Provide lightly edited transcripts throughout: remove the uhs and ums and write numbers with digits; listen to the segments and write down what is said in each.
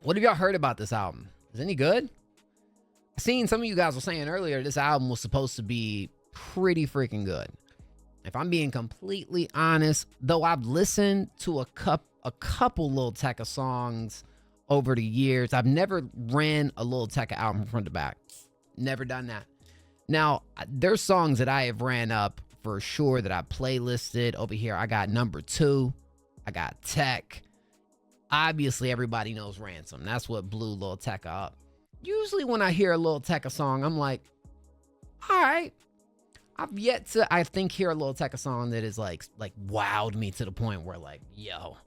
What have y'all heard about this album? Is it any good? I seen some of you guys were saying earlier this album was supposed to be pretty freaking good. If I'm being completely honest, though I've listened to a couple Lil Tecca songs over the years, I've never ran a Lil Tecca album from front to back. Never done that. Now, there's songs that I have ran up for sure that I playlisted over here. I got Number 2. I got Tech. Obviously, everybody knows Ransom. That's what blew Lil Tecca up. Usually when I hear a Lil Tecca song, I'm like, all right. I've yet to, I think, hear a Lil Tecca song that is like wowed me to the point where like, yo,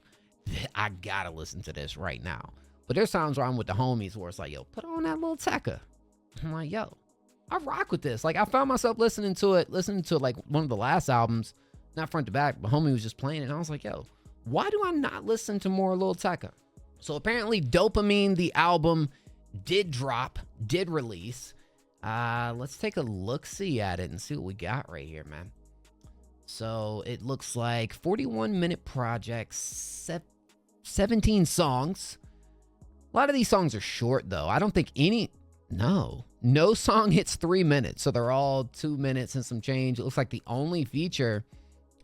I gotta listen to this right now. But there's times where I'm with the homies where it's like, yo, put on that Lil Tecca. I'm like, yo, I rock with this. Like, I found myself listening to like one of the last albums, not front to back, but homie was just playing it. And I was like, yo, why do I not listen to more Lil Tecca? So apparently Dopamine, the album, did release. Let's take a look-see at it and see what we got right here, man. So it looks like 41-minute project, 17 songs. A lot of these songs are short, though. I don't think no song hits 3 minutes. So they're all 2 minutes and some change. It looks like the only feature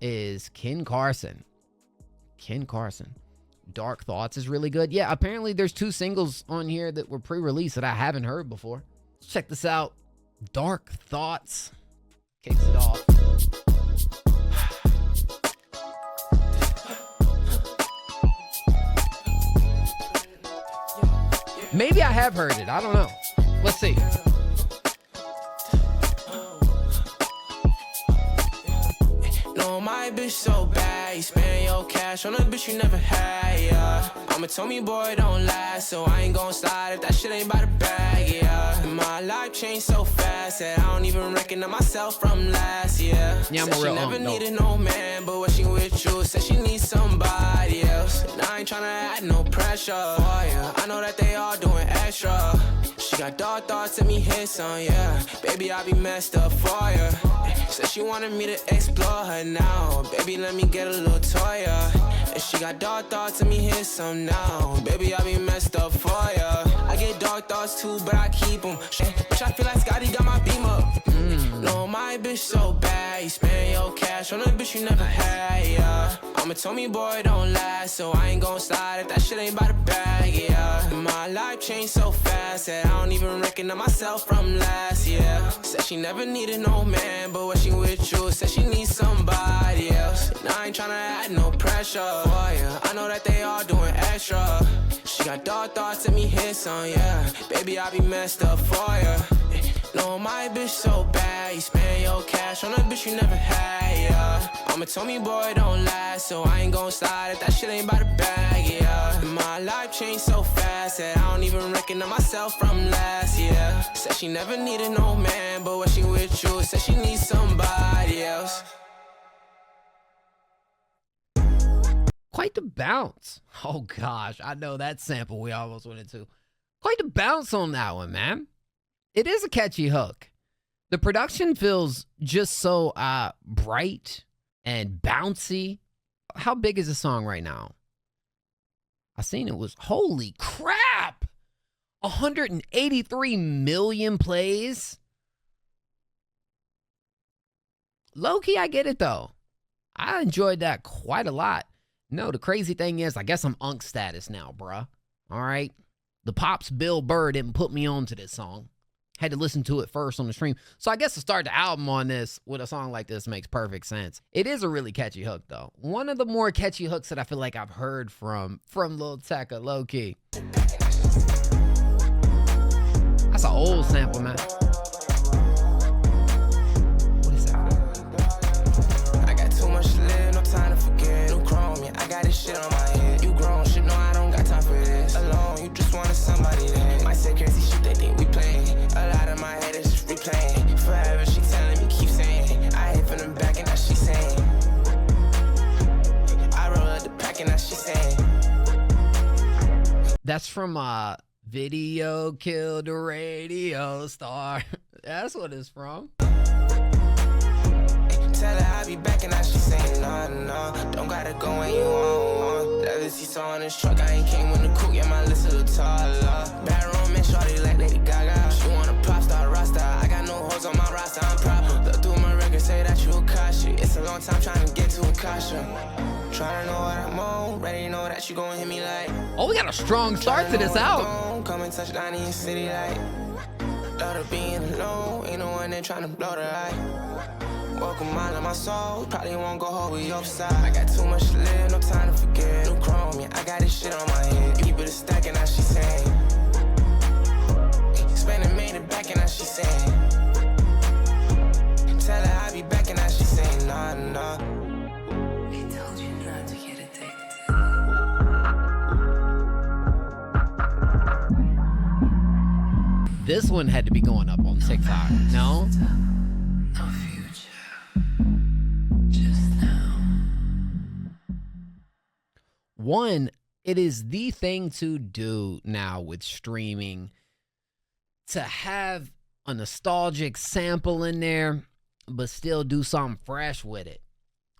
is Ken Carson. Dark Thoughts is really good. Yeah, apparently there's 2 singles on here that were pre-released that I haven't heard before. Let's check this out. Dark Thoughts kicks it off. Maybe I have heard it. I don't know. Let's see. No, my bitch so bad. You spend your cash on a bitch you never had, yeah. Mama told me, boy, don't last, so I ain't gon' slide if that shit ain't by the bag, yeah. My life changed so fast that I don't even recognize myself from last year. Yeah, said she never needed no man, but when she with you, said she needs somebody else. And I ain't tryna add no pressure for ya. I know that they all doing extra. She got dark thoughts and me hit some, yeah. Baby, I be messed up for ya. Said she wanted me to explore her now. Baby, let me get a little toy, yeah. And she got dark thoughts and me hit some now. Baby, I be messed up for ya. I get dark thoughts too, but I keep them. Bitch, I feel like Scotty got my beam up. No, my bitch so bad. You spend your cash on a bitch you never had, yeah. Mama told me, boy, don't last, so I ain't gon' slide if that shit ain't by the bag, yeah. My life changed so fast that I don't even recognize myself from last year. Said she never needed no man, but when she with you, said she needs somebody else. And I ain't tryna add no pressure for ya. I know that they all doing extra. She got dark thoughts and me hit some, yeah. Baby, I be messed up for ya. No, my bitch so bad. You spend your cash on a bitch you never had, yeah. Mama told me, boy, don't last, so I ain't gon' slide if that shit ain't by the bag, yeah. My life changed so fast that I don't even recognize myself from last year. Said she never needed no man, but when she with you, said she needs somebody else. Quite the bounce. Oh gosh, I know that sample we almost went into. Quite the bounce on that one, man. It is a catchy hook. The production feels just so bright and bouncy. How big is the song right now? I seen it was, holy crap, 183 million plays. Low-key, I get it though. I enjoyed that quite a lot. No, the crazy thing is, I guess I'm unk status now, bruh. All right? The Pops Bill Burr didn't put me on to this song. Had to listen to it first on the stream. So I guess to start the album on this with a song like this makes perfect sense. It is a really catchy hook, though. One of the more catchy hooks that I feel like I've heard from Lil Tecca, low-key. That's an old sample, man. What is that? I got too much to live, no time to forget. New chrome, yeah, I got this shit on my head. You grown, shit, no, I don't got time for this. Alone, you just wanted somebody that might say crazy shit, they think we playing. A lot of my head is just replaying. Forever, she telling me, keep saying. I hit from the back and now she saying. I roll up the pack and now she saying. That's from Video Killed the Radio Star. That's what it's from. Tell her I'll be back and now she saying no, don't gotta go when you want. Leather seats on this truck, I ain't came with the coupe, yeah, my list a little taller. pressure. Tryna know what I'm on, ready to know that you gon' hit me like. Oh, we got a strong start to this album. Come and touch down in your city like. Thought of being alone, ain't no one there tryna blow the light. Welcome mind of my soul, probably won't go hold with your side. I got too much to live, no time to forget. New chrome, yeah, I got this shit on my head. Keep it a stack and now she saying. Spending made it back and now she saying. Tell her I'll be back and now she saying nah, nah. They told you not to get addicted. This one had to be going up on TikTok, no? No future. Just now. One, it is the thing to do now with streaming to have a nostalgic sample in there, but still do something fresh with it.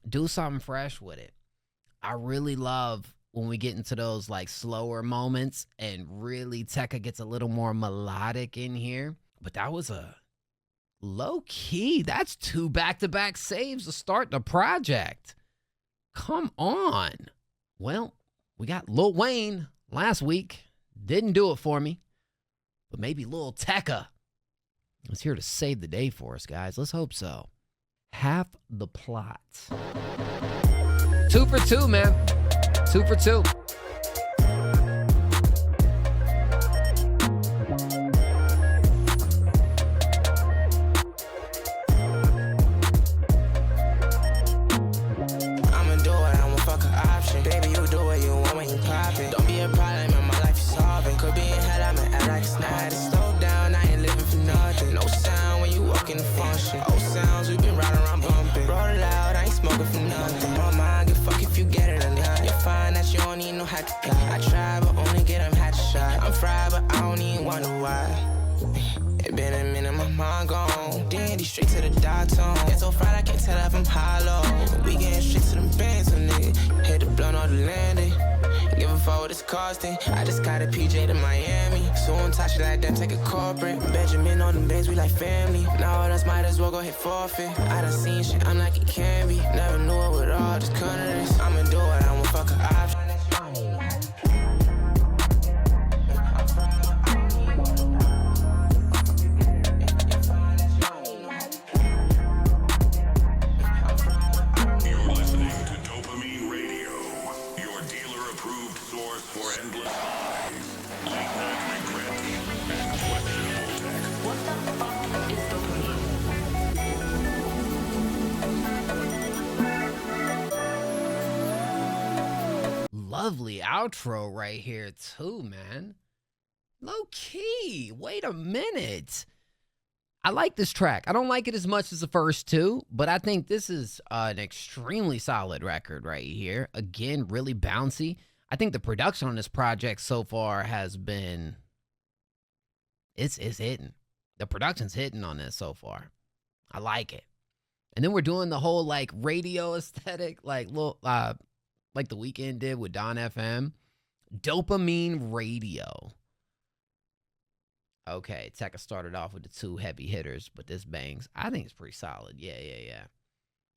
Do something fresh with it. I really love when we get into those like slower moments and really Tecca gets a little more melodic in here. But that was a low key. That's 2 back-to-back saves to start the project. Come on. Well, we got Lil Wayne last week. Didn't do it for me. But maybe Lil Tecca is here to save the day for us, guys. Let's hope so. Half the plot. 2 for 2, man. 2 for 2. I'ma do it, I won't fuck an option. Baby, you do what you want when you pop it. Don't be a problem in my life, you solving. Could be in hell, I'ma act like it's not. Slow down, I ain't living for nothing. No sound when you walk in the function. Old sounds, we been riding around bumping. Roll it loud, I ain't smoking for nothing. My mind, give fuck if you get it or not. You'll find that you don't need no hat to guy. I try, but only get them hat shot. I'm fried, but I don't even wonder why. It been a minute, my mind gone. Dandy straight to the dot tone. Get so fried, I can't tell if I'm hollow. We getting straight to them bands, so nigga. Hit the blunt or the landing. Give a fuck what it's costing. I just got a PJ to Miami. Soon touch it like that, take a corporate. Benjamin on them bands, we like family. Now all us might as well go hit forfeit. I done seen shit, I'm like it can be. Never knew it with all this colorless. I'ma do it, I won't fuck an option. You're listening to Dopamine Radio, your dealer-approved source for endless highs, late-night regret, and questionable tech. What the fuck is dopamine? Lovely outro right here too, man. Low key. Wait a minute. I like this track. I don't like it as much as the first two, but I think this is an extremely solid record right here. Again, really bouncy. I think the production on this project so far has been, it's hitting. The production's hitting on this so far. I like it. And then we're doing the whole like radio aesthetic, like little, like The Weeknd did with Don FM. Dopamine Radio. Okay, Tecca started off with the 2 heavy hitters, but this bangs. I think it's pretty solid. Yeah.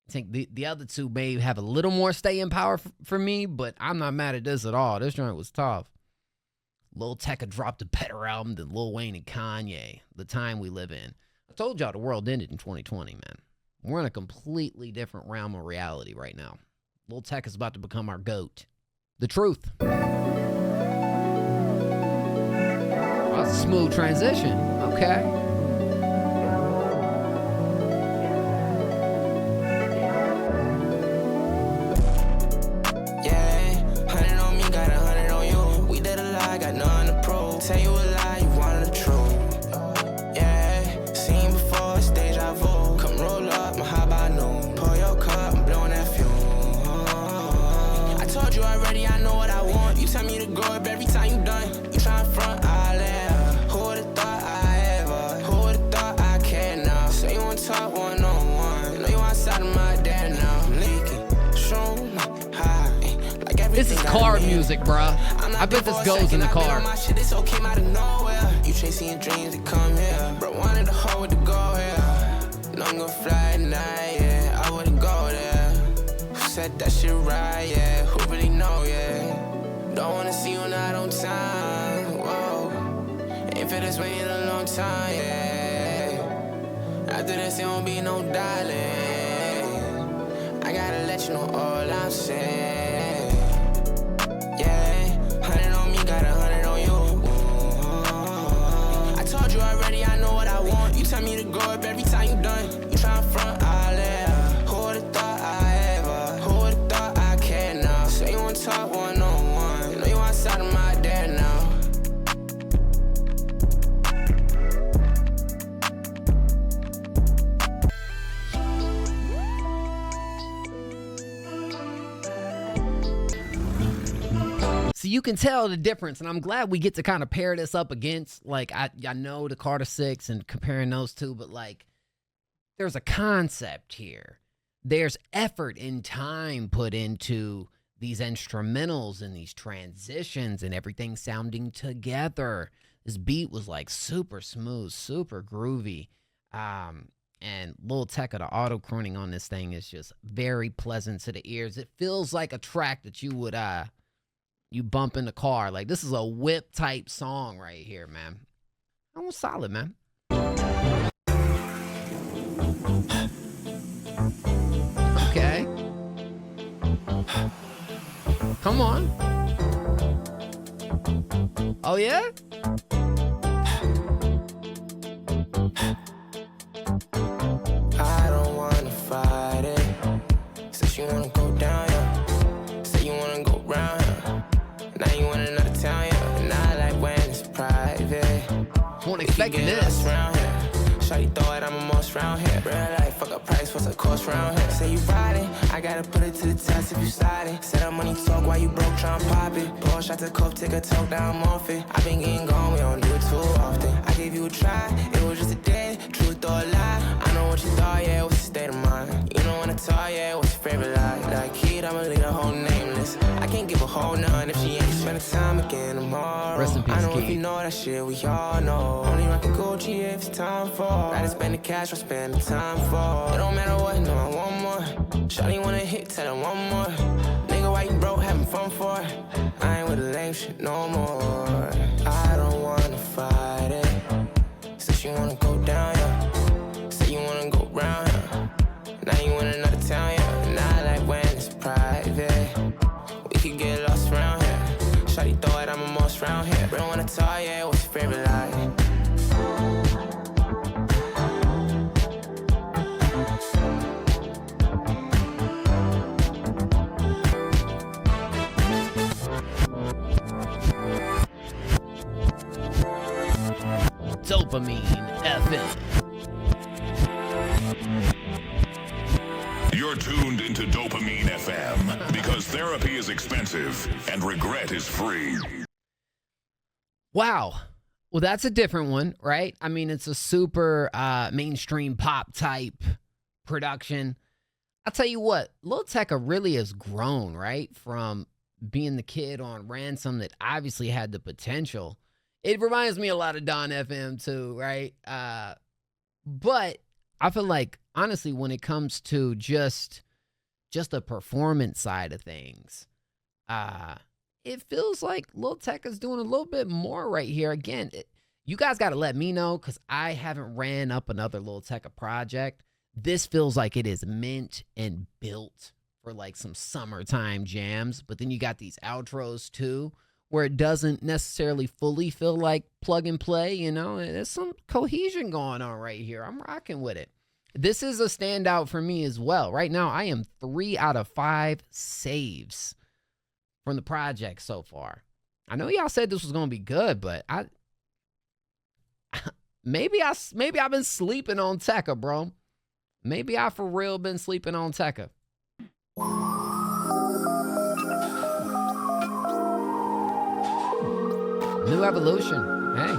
I think the other 2 may have a little more staying power for me, but I'm not mad at this at all. This joint was tough. Lil Tecca dropped a better album than Lil Wayne and Kanye. The time we live in. I told y'all the world ended in 2020, man. We're in a completely different realm of reality right now. Lil Tecca is about to become our GOAT. The truth. Oh, that's a smooth transition. Okay. Yeah, 100 on me, got 100 on you. We did a lie, got none to prove. Tell you a lie, you wanted the truth. Yeah, seen before, it's deja vu. Come roll up, my high by noon. Pour your cup, I'm blowing that fume. I told you already, I know what I want. You tell me to grow up every time you done. You tryna front, I laugh. Who would've thought I ever? Who would've thought I can now? So you wanna talk one-on-one. Know you outside of my dad now. I'm leaking, shroom, high. Like This is car music, bruh. I bet this goes in the car. My shit, this all came out of nowhere. You chasing your dreams to come here. Bro, wanted to hold to go here. No, I'm gonna fly at night, yeah. I wouldn't go there. set that shit right, yeah. Who really know, yeah. Don't wanna see you not on time, whoa. Ain't feel this way in a long time, yeah. After this, it won't be no darling. I gotta let you know all I'm saying. Yeah, 100 on me, got 100 on you. I told you already, I know what I want. You tell me to go up every time you done. You tryna front, I'll let her. Who would've thought I ever? Who would've thought I care now? Say you wanna talk one-on-one. You know you outside of my dare now. So you can tell the difference, and I'm glad we get to kind of pair this up against, like, I know the Carter 6 and comparing those two, but, like, there's a concept here. There's effort and time put into these instrumentals and these transitions and everything sounding together. This beat was, like, super smooth, super groovy. And Lil Tecca, the auto-crooning on this thing is just very pleasant to the ears. It feels like a track that you would, you bump in the car. Like, this is a whip type song right here, man. That was solid, man. Okay. Come on. Oh, yeah? I don't wanna fight it. Said you wanna go down, yeah. Say you wanna go round, yeah. Now you in another town, yeah. And I like when it's private. Won't expect this. Shawty throw it, I'm a most round here. Real life, fuck a price, what's a cost round here? Say you riding, I gotta put it to the test if you sliding. Set up money talk while you broke, tryna pop it. Pour shot to cup, take a talk down, I'm off it. I been getting gone, we don't do it too often. I gave you a try, it was just a day, truth or a lie. I know what you thought, yeah, what's your state of mind? You know when I talk, yeah, what's your favorite lie? Like kid, I'ma leave the whole nameless. I can't give a whole none if she ain't spending time again tomorrow. Rest in peace, I know Kid. if you know that shit, we all know. Only rockin' Gucci if it's time for. Rather spend the cash or spend the time for. It don't matter what, no, I want more. Shawty wanna hit, tell her one more. Nigga, why you broke, having fun for? I ain't with the lame shit no more. I don't wanna fight it. Said you wanna go down, yeah. Say you wanna go round, yeah. Now you in another town, yeah. And I like when it's private. We could get lost around here. Shawty throw it, I'm a most round here. Real wanna talk, yeah, what's your favorite lie? Dopamine FM. You're tuned into Dopamine FM because therapy is expensive and regret is free. Wow. Well, that's a different one, right? I mean, it's a super mainstream pop type production. I'll tell you what, Lil Tecca really has grown, right? From being the kid on Ransom that obviously had the potential. It reminds me a lot of Don FM too, right? But I feel like, honestly, when it comes to just the performance side of things, it feels like Lil Tecca's doing a little bit more right here. Again, you guys got to let me know because I haven't ran up another Lil Tecca project. This feels like it is meant and built for like some summertime jams. But then you got these outros too, where it doesn't necessarily fully feel like plug and play, you know? There's some cohesion going on right here. I'm rocking with it. This is a standout for me as well. Right now, I am 3 out of 5 saves from the project so far. I know y'all said this was going to be good, but maybe I've been sleeping on Tecca, bro. Maybe I for real been sleeping on Tecca. New evolution. Hey.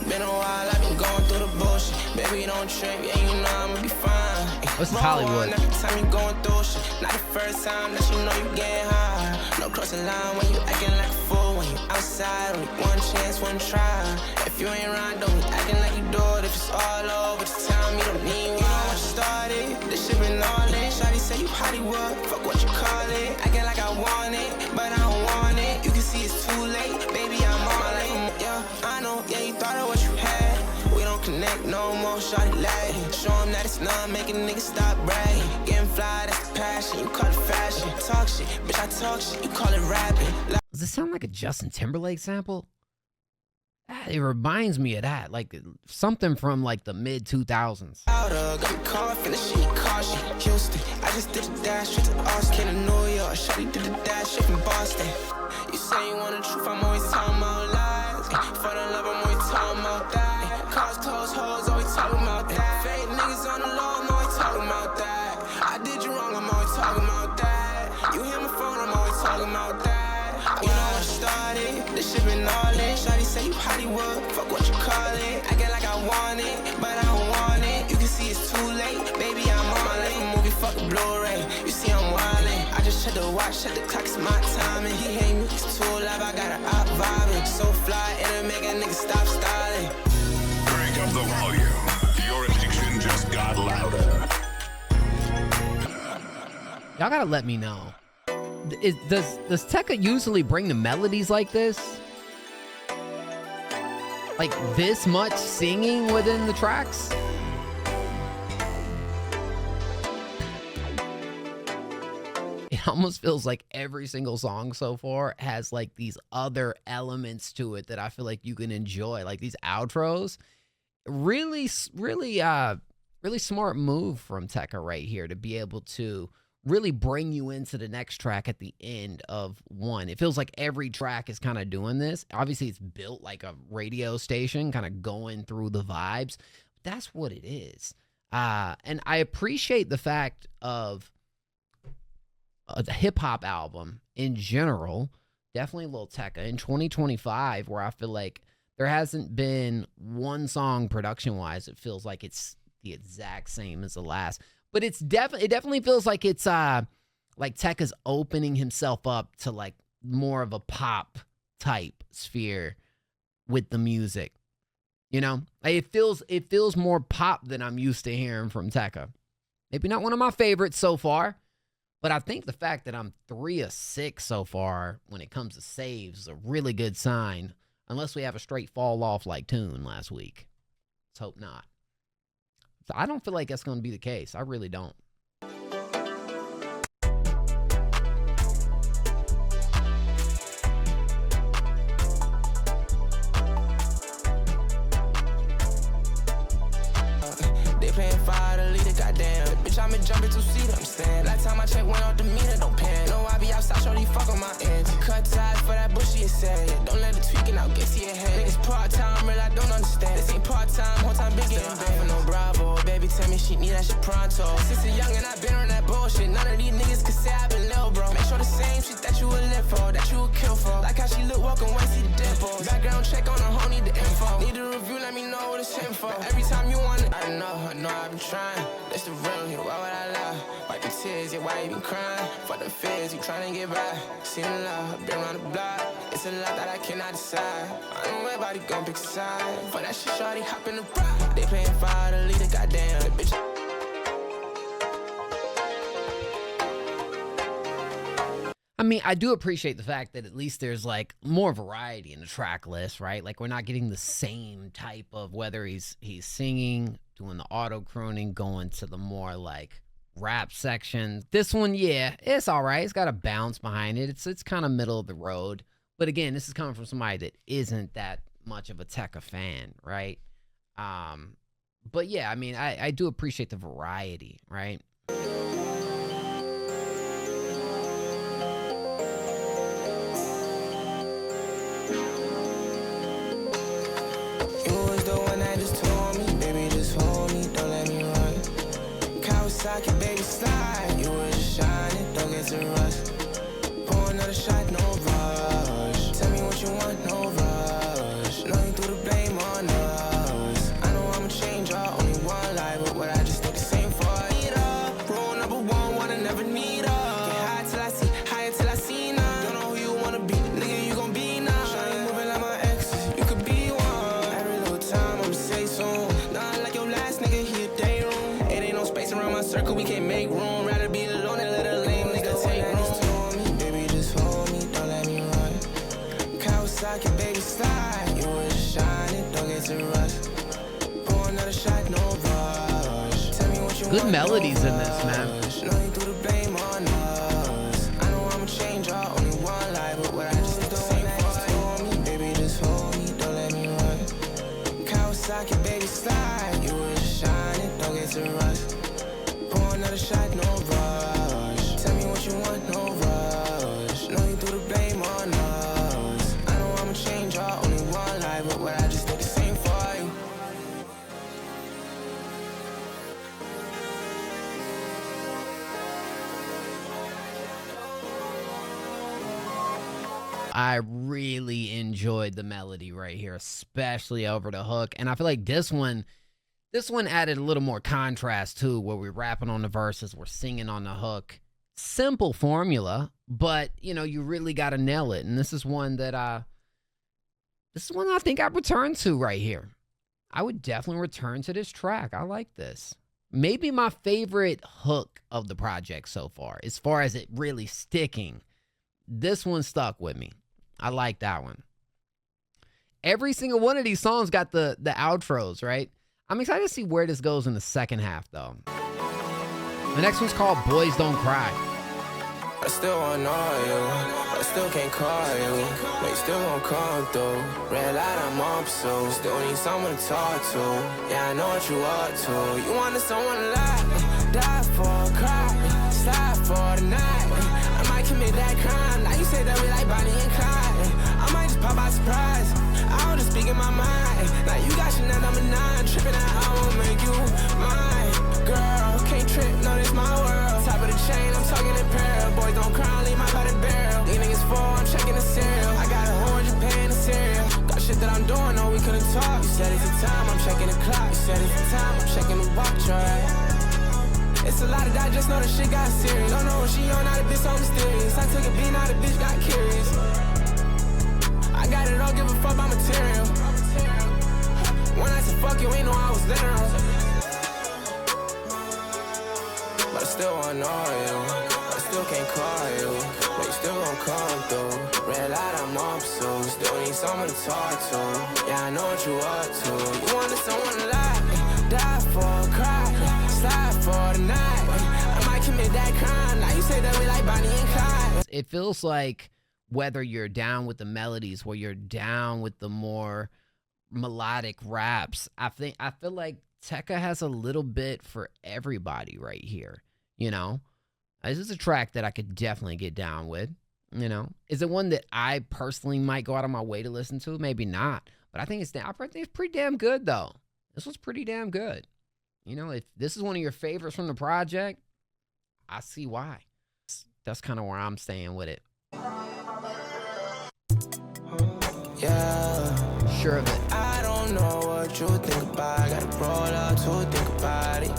Been a while, I've been going through the bullshit. Baby, don't trip, yeah, you know I'ma be fine. This is Hollywood. Every time you going through shit, not the first time that you know you getting high. No crossing line when you acting like a fool. When you outside, only one chance, one try. If you ain't right, don't be acting like you do it. If it's all over, this time you don't need one. You know what you started, this shit been all in. Shawty say you Hollywood, fuck what you call it. Acting like I want it, but I don't want it. You can see it's too late, baby, I'm on it. Yeah, I know, yeah, you thought of what you had. We don't connect no more, shawty lagging. Show 'em that it's none, making niggas stop bragging. Getting fly, that's the passion, you call it fashion. Talk shit, bitch, I talk shit, you call it rapping. Does this sound like a Justin Timberlake sample? It reminds me of that, like something from like the mid 2000s. Got me coughing, the shit caution. Houston, I just did a dash straight to Austin. In New York, shawty did a dash straight from Boston. You say you want the truth, I'm always talking about lies. For the love, I'm always talking about that. Cars close, hoes, always talking about that. Fake niggas on the law, I'm always talking about that. I did you wrong, I'm always talking about that. You hear my phone, I'm always talking about that. You know what started, this shit been all in. Shawty say you Hollywood, fuck what you call it. Acting like I want it, but I don't want it. You can see it's too late, baby, I'm on it. Movie, fuck a Blu-ray, you see I'm wildin'. I just check the watch, check the clock, it's my timing. He hate me, it's too loud, I got her out vibing. So fly, it'll make a nigga stop styling. Crank up the volume. Your addiction just got louder. Y'all gotta let me know. Does Tecca usually bring the melodies like this? Like this much singing within the tracks? It almost feels like every single song so far has like these other elements to it that I feel like you can enjoy. Like these outros. Really smart move from Tecca right here to be able to really bring you into the next track at the end of one. It feels like every track is kind of doing this. Obviously, it's built like a radio station, kind of going through the vibes. That's what it is. And I appreciate the fact of the hip-hop album in general, definitely Lil Tecca, in 2025, where I feel like there hasn't been one song production-wise. It feels like it's the exact same as the last. But it definitely feels like it's like Tecca's opening himself up to like more of a pop type sphere with the music. You know? Like it feels more pop than I'm used to hearing from Tecca. Maybe not one of my favorites so far, but I think the fact that I'm 3 of 6 so far when it comes to saves is a really good sign. Unless we have a straight fall off like Tune last week. Let's hope not. So I don't feel like that's going to be the case. I really don't. They paying $5 to lead it, goddamn. Bitch, I'm in jumping to see them stand. Last time I checked, went off the meter, don't pan. No, I be outside, shorty, fuck on my ends. Cut ties for that bullshit, said. Don't let it tweaking out, get to your head. Niggas part-time, real, I don't understand. This ain't part-time, whole time big getting bad. For no Bravo, baby, tell me she need that shit pronto. Since a young and I been on that bullshit. None of these niggas can say I been lil, bro. Make sure the same shit that you would live for, that you would kill for. Like how she look, walking away, see the dimples. Background check on her, hoe, need the info. Need a review, let me know what it's him for. Every time you want it, I know I've been trying. That's the real here, why would I lie? Wipe your tears, yeah, why you been crying? For the fears, you tryna get by. Seen a lot, been around the block. It's a lot that I cannot decide. I know everybody gon' pick a side. For that shit, shawty, hop in the ride. They paying $5 to lead it, goddamn. The bitch. I mean, I do appreciate the fact that at least there's like more variety in the track list, right? Like we're not getting the same type of whether he's singing, doing the auto crooning, going to the more like rap section. This one, yeah, it's all right. It's got a bounce behind it. It's kind of middle of the road. But again, this is coming from somebody that isn't that much of a Tecca fan, right? But yeah, I mean, I do appreciate the variety, right? Just told me, baby, just hold me, don't let me run. Kawasaki, baby, slide. You were just shining, don't get to rush. Pour another shot, no rush. Tell me what you want, no rush. No, you threw the blame on us. I know I'm a changer, only one life, but what I just think the same for it all. good melodies in this, man. Know you threw the blame on us. I know I'ma change, I only one life, but what I just did the same for me. Baby, just hold me, don't let me run. Kawasaki, baby, slide. You were just shining, don't get to rush. Pour another shot, no rush. Tell me what you want, no rush. Know you threw the blame on us. I know I'ma change, I only one life, but what I just did the same for you. I really enjoyed the melody right here, especially over the hook. And I feel like this one added a little more contrast too, where we're rapping on the verses, we're singing on the hook. Simple formula, but you know, you really got to nail it. And this is one that I think I return to right here. I would definitely return to this track. I like this. Maybe my favorite hook of the project so far, as far as it really sticking. This one stuck with me. I like that one. Every single one of these songs got the outros, right? I'm excited to see where this goes in the second half, though. The next one's called Boys Don't Cry. I still wanna know you, I still can't call you, but you still gon' come through. Red light, I'm up, so still need someone to talk to. Yeah, I know what you are too. You wanted someone to lie, die for, cry, slide for the night. I might commit that crime. Now you say that we like Bonnie and Clyde. I might just pop out surprise. I was just speaking my mind. Now you got Chanel number 9, tripping out. I won't make you mine, girl. Can't trip, no, this my world. Top of the chain, I'm talking in peril. Boys don't cry, leave my body barrel. These niggas full, I'm checking the cereal. I got a whole Japan the cereal. Got shit that I'm doing, no, we couldn't talk. You said it's the time, I'm checking the clock. You said it's the time, I'm checking the watch, right? It's a lot of that, just know the shit got serious. Don't know what she on, now the bitch so mysterious. I took a beat, now the bitch got curious. I got it all, give a fuck about material. When I said fuck you, ain't know I was literal. But I still wanna know you, I still can't call you, but you still gon' come through. Red light, I'm up, so still need someone to talk to. Yeah, I know what you are too. You wanted someone to lie, die for, cry, slide for the night. I might commit that crime. Now you say that we like Bonnie and Clyde. It feels like whether you're down with the melodies, where you're down with the more melodic raps, I feel like Tecca has a little bit for everybody right here. You know, this is a track that I could definitely get down with. You know, is it one that I personally might go out of my way to listen to? Maybe not, but I think it's pretty damn good though. This was pretty damn good. You know, if this is one of your favorites from the project, I see why. That's kind of where I'm staying with it. Yeah, Sure of it. I don't know what you think about. Gotta roll up to think about it.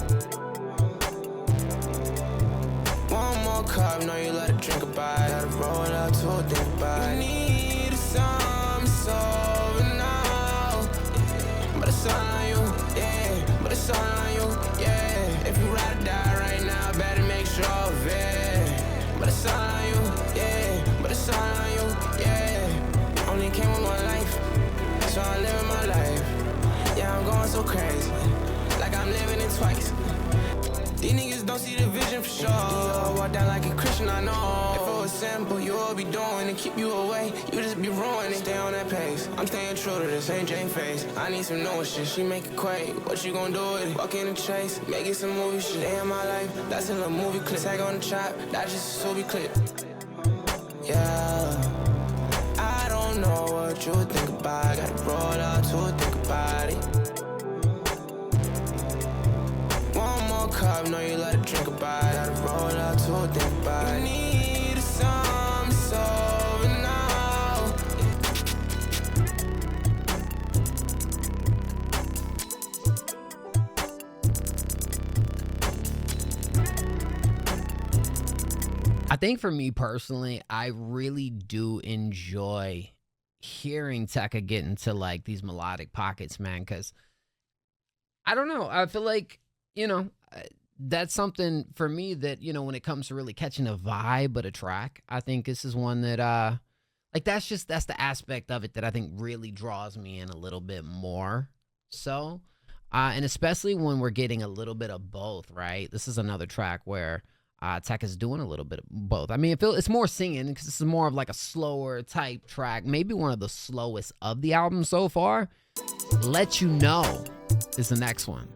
One more cup, know you let it drink about it. Gotta roll up to think about it. You need some sober now, but it's all on you, yeah. But it's all on you, yeah. If you ride or die right now, better make sure of it. But it's all on you, yeah. But it's all on you, yeah. Only came with one life, so I'm living my life. Yeah, I'm going so crazy, like I'm living it twice. These niggas don't see the vision for sure. Walk down like a Christian, I know. If it was simple, you would be doing and keep you away. You just be ruining, stay on that pace. I'm staying true to this, ain't Jane face. I need some new shit, she make it quake. What you gon' do with it? Walk in the chase, make it some movie shit. Day in my life, that's in a movie clip. Tag on the trap, that's just a Subi clip. Yeah, I don't know what you think about. Gotta roll out to think about it. One more cup, know you let it drink about it. Gotta roll out to think about it. You need some sober now. I think for me personally, I really do enjoy hearing Tecca get into like these melodic pockets, man, because I don't know. I feel like, you know, that's something for me that, you know, when it comes to really catching a vibe of a track, I think this is one that, like, that's the aspect of it that I think really draws me in a little bit more. So, And especially when we're getting a little bit of both, right? This is another track where Tech is doing a little bit of both. I mean, it's more singing because this is more of like a slower type track. Maybe one of the slowest of the album so far. Let You Know is the next one.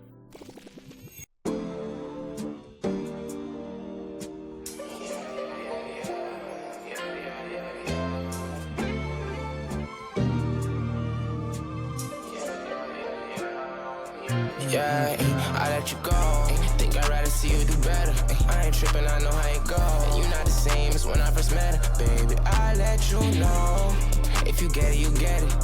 Yeah, I let you go. Think I'd rather see you do better. I ain't tripping, I know how it go. And you not the same as when I first met her. Baby, I let you know. If you get it, you get it.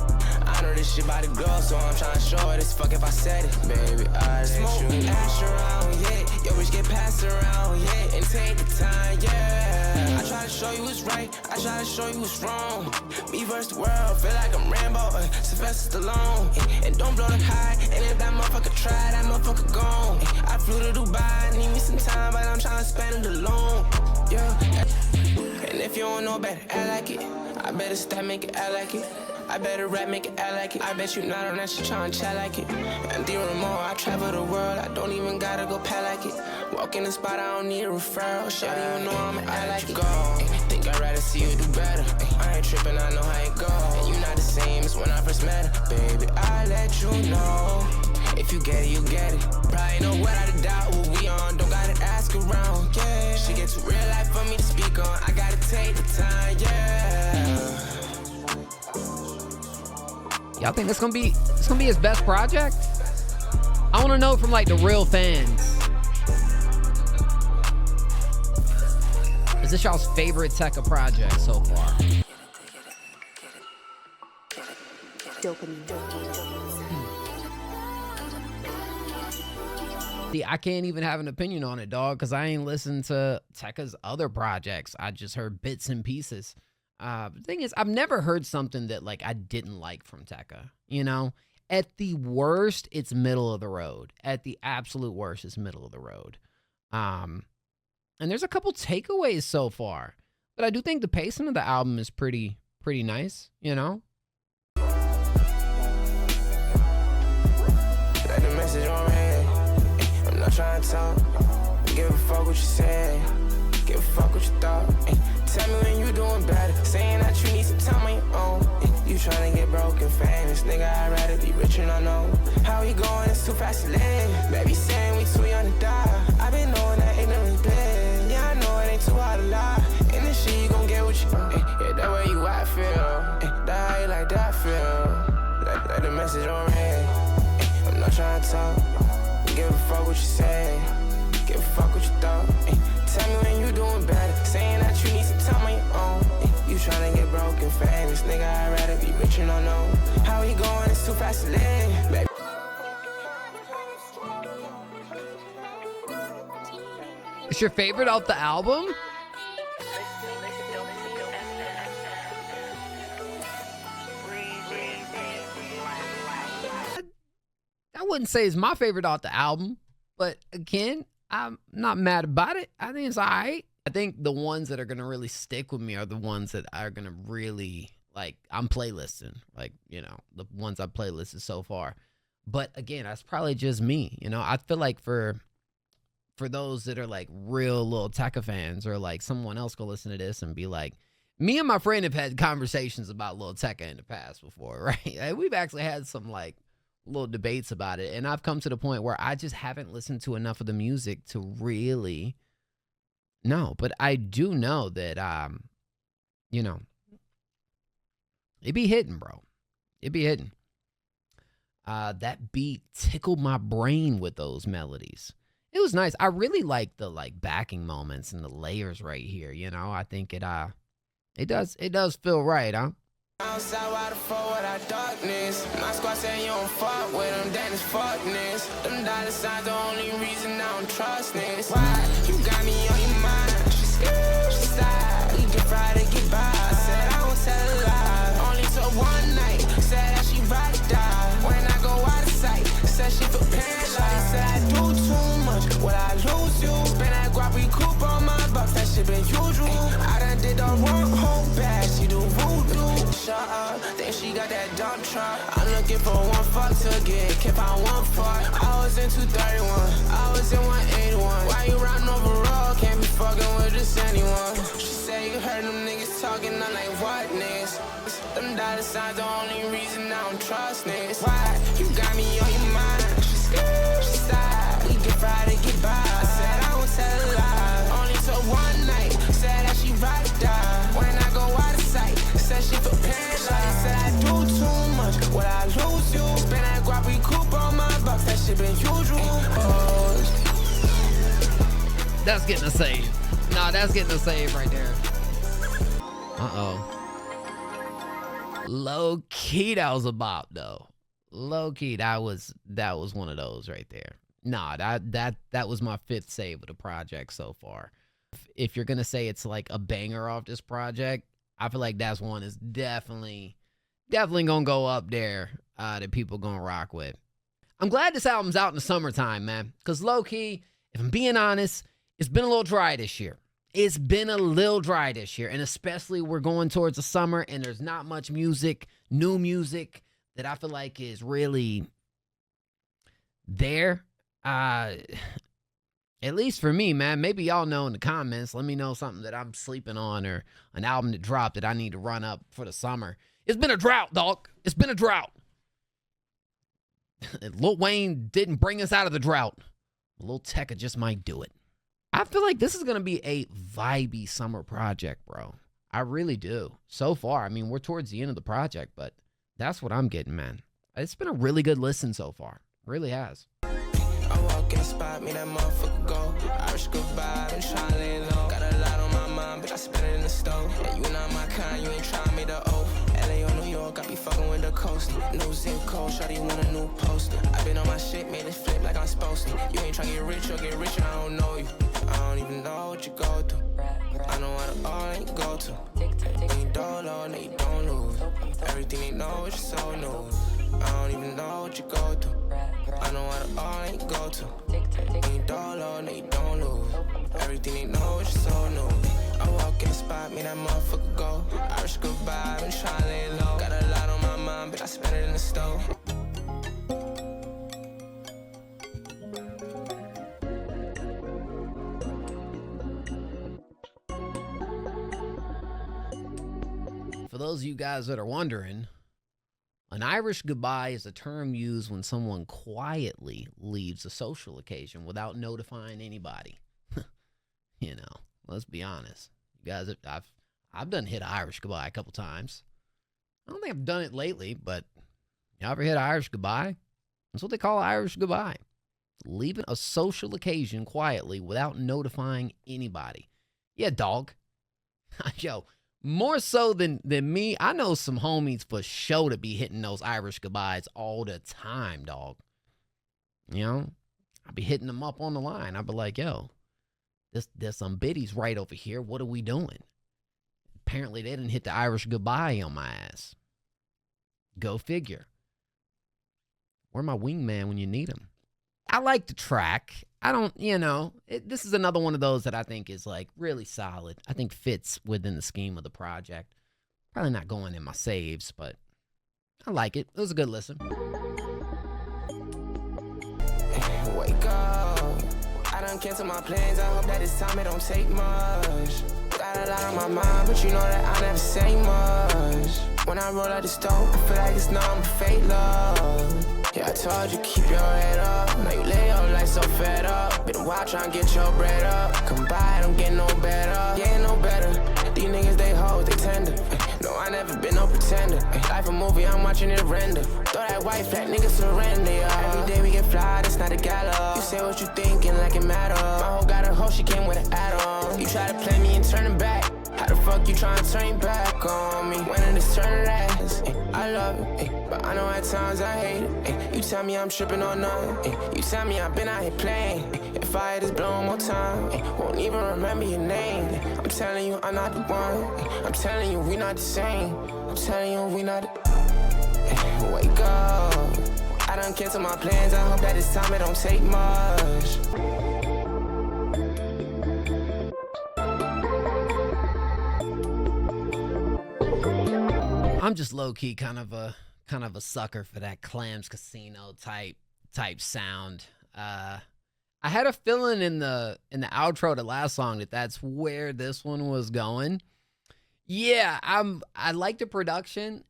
I know this shit about to go, so I'm trying to show her this fuck if I said it. Baby, I let you know. Ash around, yeah. Yo, bitch, get passed around, yeah. And take the time, yeah. I try to show you what's right. I try to show you what's wrong. Me versus the world, feel like I'm Rambo, Sylvester Stallone. And don't blow the high. And if that motherfucker try, that motherfucker gone. I flew to Dubai, need me some time, but I'm trying to spend it alone. Yeah. And if you don't know better, act like it. I better stop, make it act like it. I better rap, make it act like it. I bet you not on that shit, tryna chat like it. And the more I travel the world, I don't even gotta go pat like it. Walk in the spot, I don't need a referral. Shit, you know I'ma act like it. Go. Think I'd rather see you do better. I ain't tripping, I know how it go. And you not the same as when I first met her. Baby, I let you know. If you get it, you get it. Probably know what I doubt what we on. Don't gotta ask around, yeah. She get too real life for me to speak on. I gotta take the time, yeah. Y'all think this gonna be his best project? I want to know from like the real fans. Is this y'all's favorite Tecca project so far? See, I can't even have an opinion on it, dog, because I ain't listened to Tecca's other projects. I just heard bits and pieces. The thing is, I've never heard something that like I didn't like from Tecca. You know, at the worst, it's middle of the road. At the absolute worst, it's middle of the road. And there's a couple takeaways so far, but I do think the pacing of the album is pretty nice. You know. Let the message on red. I'm not trying to talk. Give a fuck what you said. Give a fuck what you thought. Tell me when you doing better. Saying that you need some time on your own. You trying to get broke and famous. Nigga, I'd rather be rich and unknown. How we going? It's too fast to live. Baby saying we too young to die. I been knowing that ignorance bliss. Yeah, I know it ain't too hard to lie. In this shit, you gon' get what you yeah, that way you I feel. That how you like that feel. Let the message on red. I'm not trying to talk. Give a fuck what you say. Give a fuck what you thought. Tell me when you doing better. Saying that you need some time on your own. You tryna get broke and famous. Nigga, I'd rather be rich and unknown. How we going? It's too fast to live, baby. It's your favorite off the album? I wouldn't say it's my favorite off the album, but again, I'm not mad about it. I think it's all right. I think the ones that are going to really stick with me are the ones that are going to really, like, I'm playlisting. Like, you know, the ones I've playlisted so far. But again, that's probably just me. You know, I feel like for those that are, like, real Lil Tecca fans or, like, someone else go listen to this and be like, me and my friend have had conversations about Lil Tecca in the past before, right? Like, we've actually had some, like, little debates about it, and I've come to the point where I just haven't listened to enough of the music to really know. But I do know that you know, it be hitting, bro. It be hitting. That beat tickled my brain with those melodies. It was nice. I really like the like backing moments and the layers right here, you know. I think it does feel right, huh? Outside wide forward our darkness. My squad say you don't fuck with them, then it's fuckness. Them dollar signs the only reason I don't trust this. Why? You got me on your mind. She scared, she sighed. You get Friday, get by. I said I won't tell a lie. Only took one night. Said that she ride or die. When I go out of sight, said she feel paralyzed. Said I do too much, will I lose you? Spend that guap, recoup on my bucks, that shit been usual. I done did the wrong whole bad, she do voodoo. Shut up, think she got that dump truck. I'm looking for one fuck to get, keep on one fuck. was in 231, I was in 181. Why you riding over road? Can't be fucking with just anyone. She say you heard them niggas talking, I'm like, what niggas? Them dollar signs the only reason I don't trust niggas. Why? You got me on your mind. She scared, she sighed. We get Friday, get by. I said I won't tell a lie. Only took one night. Said that she ride or die. When I go out of sight, said she for paralyzed. Said I do too much. Will I lose you? Spend that guap, recoup on my bucks. That shit been usual. Oh. That's getting a save. Nah, that's getting a save right there. Uh-oh. Low key, that was a bop though. Low key, that was one of those right there. Nah, that was my 5th save of the project so far. If you're gonna say it's like a banger off this project, I feel like that's one is definitely gonna go up there that people gonna rock with. I'm glad this album's out in the summertime, man. Cause low key, if I'm being honest, it's been a little dry this year. It's been a little dry this year, and especially we're going towards the summer, and there's not much music, new music that I feel like is really there. At least for me, man. Maybe y'all know in the comments. Let me know something that I'm sleeping on or an album that dropped that I need to run up for the summer. It's been a drought, dog. It's been a drought. Lil Wayne didn't bring us out of the drought. Lil Tecca just might do it. I feel like this is going to be a vibey summer project, bro. I really do. So far, I mean, we're towards the end of the project, but that's what I'm getting, man. It's been a really good listen so far. Really has. I walk in the spot, me that motherfucker go. Irish goodbye, been tryna lay low. Got a lot on my mind, but I spend it in the stove. Yeah, you not my kind, you ain't tryna me the oath. LA or New York, I be fucking with the coast. New zip code, shawty want a new poster. I been on my shit, made it flip like I'm supposed to. You ain't tryna get rich or get rich, and I don't know you. I don't even know what you go through. I know what the all ain't go to. When you don't know, then you don't lose. Everything they know is just so new. I don't even know what you go through. I know what the all ain't go to. When you don't know, then you don't lose. Everything they know is just so new. I walk in the spot, me that motherfucker go. Irish goodbye, been tryna lay low. Got a lot on my mind, but I spend it in the stove. For those of you guys that are wondering, an Irish goodbye is a term used when someone quietly leaves a social occasion without notifying anybody. You know, let's be honest. You guys, I've done hit an Irish goodbye a couple times. I don't think I've done it lately, but you ever hit an Irish goodbye? That's what they call an Irish goodbye. Leaving a social occasion quietly without notifying anybody. Yeah, dog. Yo, more so than me, I know some homies for sure to be hitting those Irish goodbyes all the time, dog. You know, I be hitting them up on the line. I be like, yo, there's some biddies right over here. What are we doing? Apparently, they didn't hit the Irish goodbye on my ass. Go figure. Where my wingman when you need him? I like the track. I don't, you know, this is another one of those that I think is like really solid. I think fits within the scheme of the project. Probably not going in my saves, but I like it. It was a good listen. Wake up. I done cancel my plans. I hope that this time it don't take much. Got a lot on my mind, but you know that I never say much. When I roll out the stove, I feel like it's numb, fake love. Yeah, I told you keep your head up. Now you lay your life so fed up. Been a while trying to get your bread up. Come by, don't get no better. Yeah, no better. These niggas, they hoes, they tender. No, I never been no pretender. Life a movie, I'm watching it render. Throw that white flag, nigga surrender. Every day we get fly, that's not a gala. You say what you thinking like it matter. My hoe got a hoe, she came with an add-on. You try to play me and turn it back. How the fuck you tryna turn back on me? When it is turn ass, I love it, but I know at times I hate it. You tell me I'm tripping or nothing. You tell me I've been out here playing. If I hit this blow one more time, won't even remember your name. I'm telling you I'm not the one. I'm telling you we not the same. I'm telling you we not the... Wake up. I done cancel my plans. I hope that this time it don't take much. I'm just low key kind of a sucker for that Clams Casino type type sound. I had a feeling in the outro to last song that that's where this one was going. Yeah, I like the production.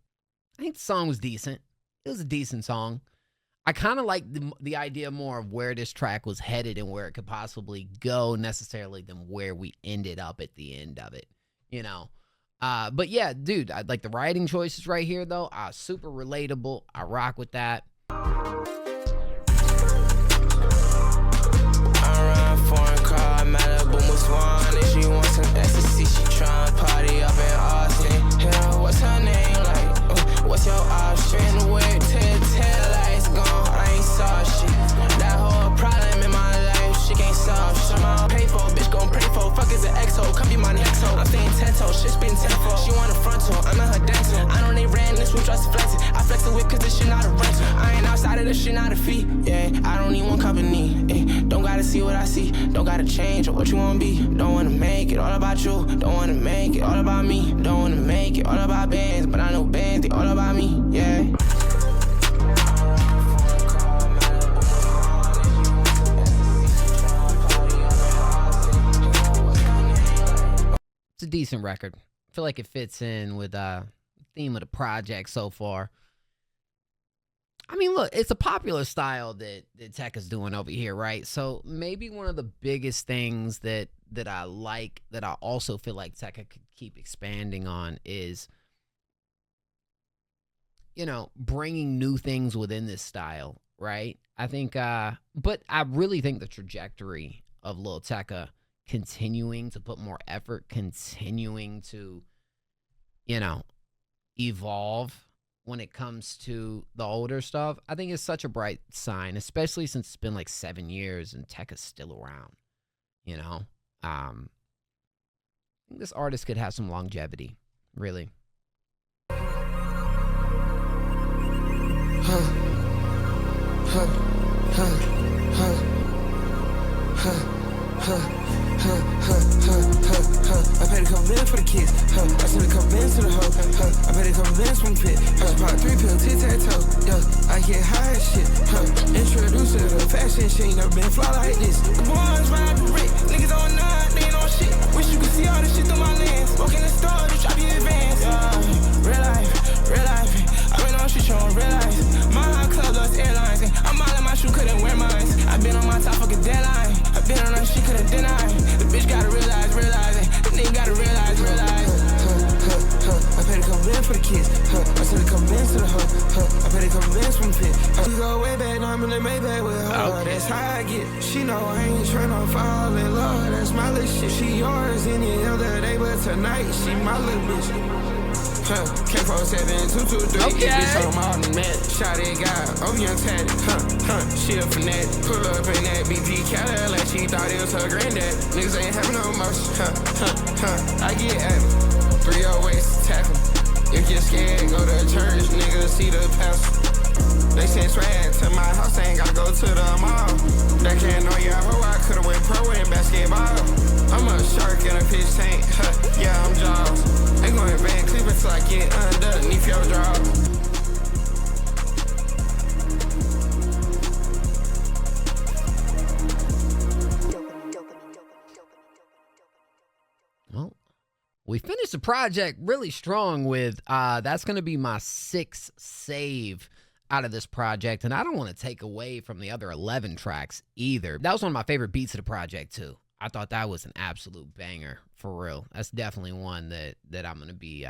I think the song was decent. It was a decent song. I kind of like the idea more of where this track was headed and where it could possibly go necessarily than where we ended up at the end of it, you know. But yeah, dude, I like the writing choices right here though. Super relatable. I rock with that. Foreign car, Malibu, Swan. If she wants some ecstasy, she tryna party up in Austin. Yeah, what's her name like? What's your option? The way to tell lights gone, I ain't saw shit. That whole problem in my life, she can't solve shit. Somehow pay for, bitch gon' pray for. Fuck is an exo, come be my next hoe. I'm staying 10 toes, shit spin tenfold. She want a frontal, I'm in her dental. I know they ran this whip just to flex it. I flex the whip cause this shit not a rental. I ain't outside of this shit, not a fee. Yeah, I don't need one company. Don't gotta see what I see. Don't gotta change or what you wanna be. Don't wanna make it all about you. Don't wanna make it all about me. Don't wanna make it all about bands, but I know bands, they all about me. Yeah. It's a decent record. I feel like it fits in with the theme of the project so far. I mean, look, it's a popular style that Tecca's doing over here, right? So maybe one of the biggest things that I like, that I also feel like Tecca could keep expanding on is, you know, bringing new things within this style, right? I think, but I really think the trajectory of Lil Tecca continuing to put more effort, continuing to, you know, evolve when it comes to the older stuff, I think it's such a bright sign, especially since it's been like 7 years and Tecca's still around, you know? I think this artist could have some longevity, really. I paid a couple bands for the kids. I sent a couple bands to the hoe. I paid a couple bands from the pit. I just bought 3 pills, tic-tac-toe. Yeah, I get high as shit. Introduce her to fashion, she ain't never been fly like this. The boys ride the Rick, niggas on 9, they ain't on shit. Wish you could see all this shit through my lens. Walk in the store, just drop your advance. Yeah, real life, real life. I been on shit, showing real life. My hot club lost airlines. I'm all in my shoe, couldn't wear mine. I been on my top fucking deadline. I been on her, she couldn't deny. The bitch gotta realize it. The nigga gotta realize. I paid a couple bands for the kids. I sent a couple bands to the hoe. I paid a couple bands from the pit. We go way back, now I'm in the Maybach with her. Okay. That's how I get. She know I ain't tryna fall in love. That's my little shit. She yours any other day, but tonight she my little bitch. K47 223. Okay. Bitch on my automatic. Shot it, got young tatted. She a fanatic. Pull up in that BG Cadillac. She thought it was her granddad. Niggas ain't having no emotion. I get at it. 308 tackle. If you're scared, go to church. Niggas see the pastor. They send swag to my house, ain't gotta go to the mall. That can't know ya, hoe, I could've went pro in basketball. I'm a shark in a fish tank, yeah, I'm Jaws. Ain't going Van Cleef until I get underneath your drawers. Well, we finished the project really strong with, that's going to be my 6th save out of this project, and I don't want to take away from the other 11 tracks either. That was one of my favorite beats of the project too. I thought that was an absolute banger, for real. That's definitely one that I'm going to be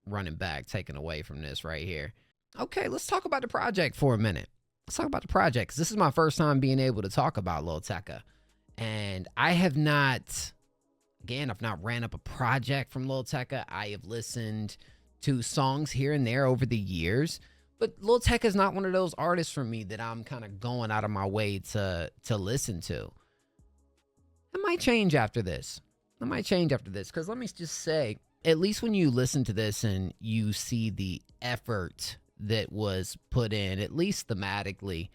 running back, taking away from this right here. Okay, let's talk about the project for a minute. Let's talk about the project, 'cause this is my first time being able to talk about Lil Tecca. And I have not, again, I've not ran up a project from Lil Tecca. I have listened to songs here and there over the years. But Lil Tecca is not one of those artists for me that I'm kind of going out of my way to listen to. It might change after this. Because let me just say, at least when you listen to this and you see the effort that was put in, at least thematically,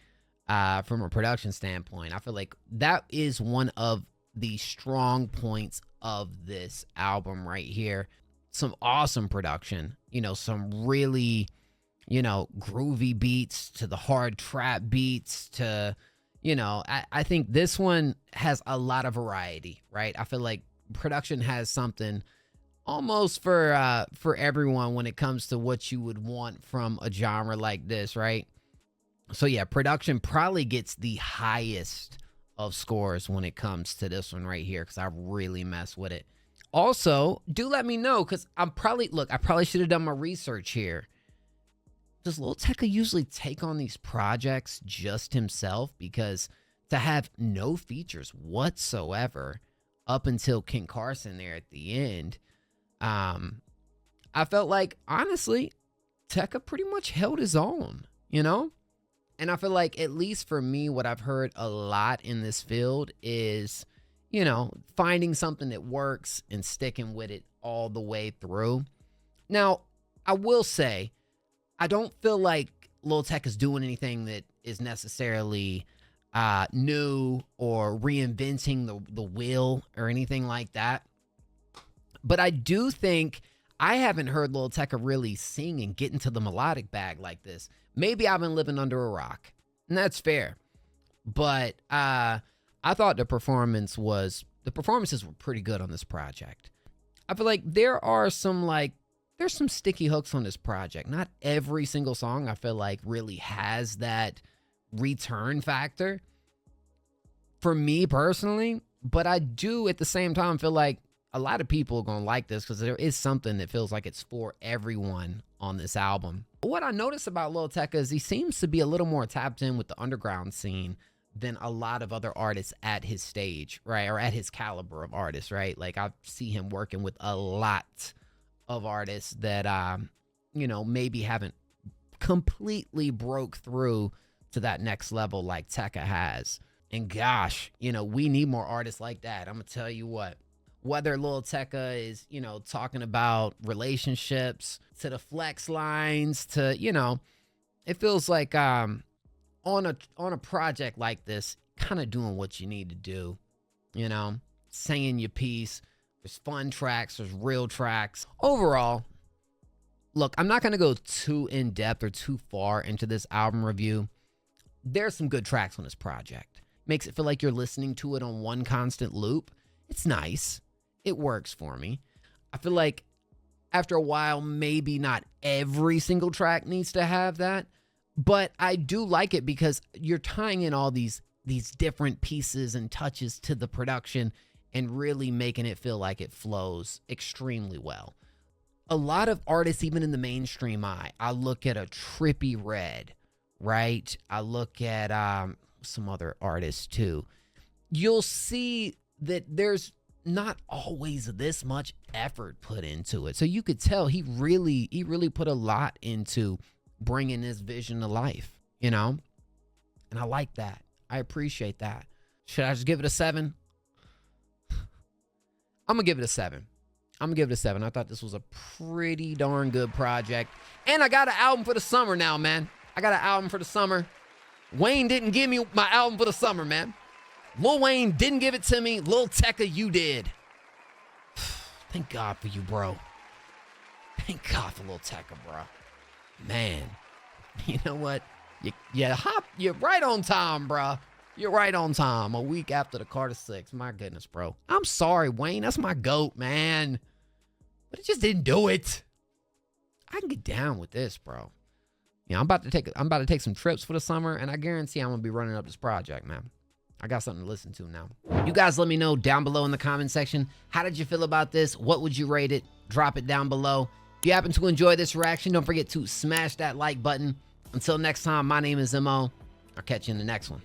from a production standpoint, I feel like that is one of the strong points of this album right here. Some awesome production, you know, some really groovy beats to the hard trap beats to, I think this one has a lot of variety, right? I feel like production has something almost for everyone when it comes to what you would want from a genre like this, right? So yeah, production probably gets the highest of scores when it comes to this one right here because I really mess with it. Also, do let me know because I probably should have done my research here. Does Lil Tecca usually take on these projects just himself? Because to have no features whatsoever up until King Carson there at the end, I felt like, honestly, Tecca pretty much held his own, And I feel like, at least for me, what I've heard a lot in this field is, finding something that works and sticking with it all the way through. Now, I will say, I don't feel like Lil Tecca is doing anything that is necessarily new or reinventing the wheel or anything like that. But I do think I haven't heard Lil Tecca really sing and get into the melodic bag like this. Maybe I've been living under a rock, and that's fair. But I thought the performances were pretty good on this project. I feel like there's some sticky hooks on this project. Not every single song I feel like really has that return factor for me personally, but I do at the same time feel like a lot of people are going to like this because there is something that feels like it's for everyone on this album. What I notice about Lil Tecca is he seems to be a little more tapped in with the underground scene than a lot of other artists at his stage, right? Or at his caliber of artists, right? Like I see him working with a lot of artists that, maybe haven't completely broke through to that next level like Tecca has. And gosh, we need more artists like that. I'm going to tell you what. Whether Lil Tecca is, talking about relationships to the flex lines to, it feels like on a project like this, kind of doing what you need to do, saying your piece. There's fun tracks, there's real tracks. Overall, look, I'm not going to go too in depth or too far into this album review. There's some good tracks on this project. Makes it feel like you're listening to it on one constant loop. It's nice. It works for me. I feel like after a while, maybe not every single track needs to have that, but I do like it because you're tying in all these different pieces and touches to the production and really making it feel like it flows extremely well. A lot of artists, even in the mainstream eye, I look at a Trippie Redd, right? I look at some other artists too. You'll see that there's not always this much effort put into it. So you could tell he really put a lot into bringing this vision to life, And I like that. I appreciate that. Should I just give it a 7? I'm going to give it a 7. I thought this was a pretty darn good project. And I got an album for the summer now, man. I got an album for the summer. Wayne didn't give me my album for the summer, man. Lil Wayne didn't give it to me. Lil Tecca, you did. Thank God for you, bro. Thank God for Lil Tecca, bro. Man, you know what? You're right on time, bro. You're right on time. A week after the Carter 6. My goodness, bro. I'm sorry, Wayne. That's my GOAT, man. But it just didn't do it. I can get down with this, bro. I'm about to take some trips for the summer, and I guarantee I'm gonna be running up this project, man. I got something to listen to now. You guys let me know down below in the comment section. How did you feel about this? What would you rate it? Drop it down below. If you happen to enjoy this reaction, don't forget to smash that like button. Until next time, my name is Mo. I'll catch you in the next one.